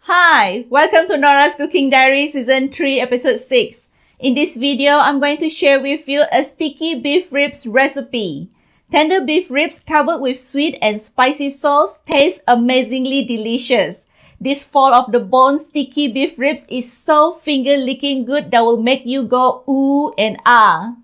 Hi, welcome to Norah's Cooking Diary Season 3 Episode 6. In this video, I'm going to share with you a sticky beef ribs recipe. Tender beef ribs covered with sweet and spicy sauce taste amazingly delicious. This fall of the bone sticky beef ribs is so finger-licking good that will make you go ooh and ah.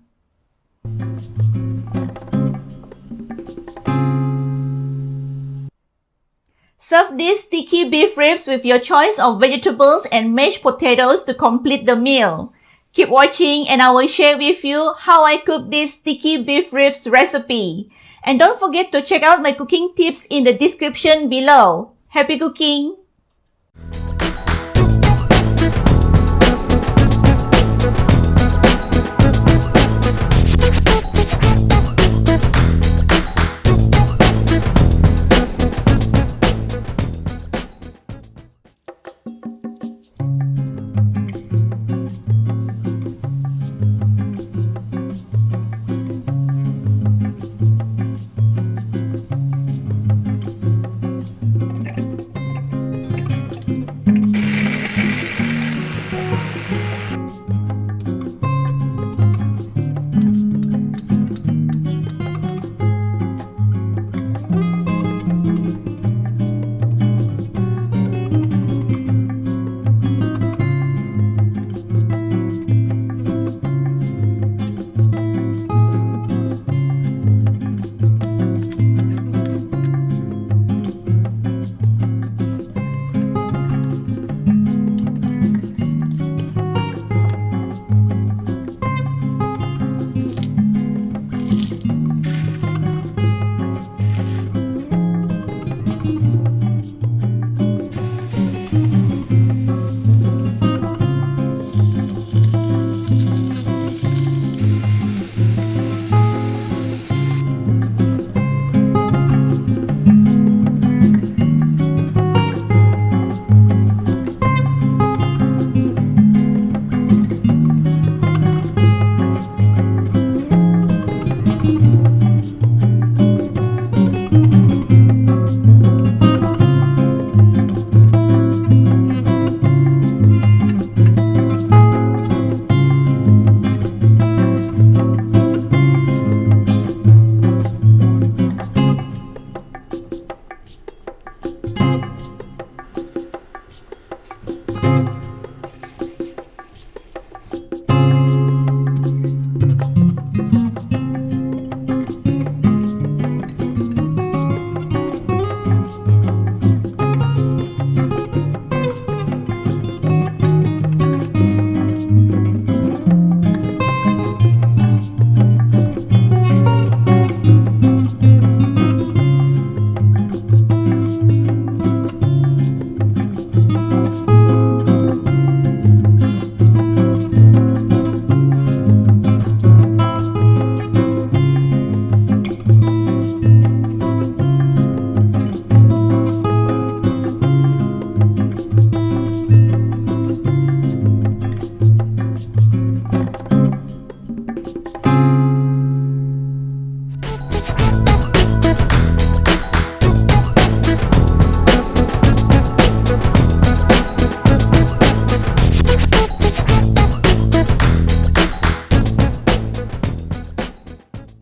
Serve these sticky beef ribs with your choice of vegetables and mashed potatoes to complete the meal. Keep watching and I will share with you how I cook this sticky beef ribs recipe. And don't forget to check out my cooking tips in the description below. Happy cooking!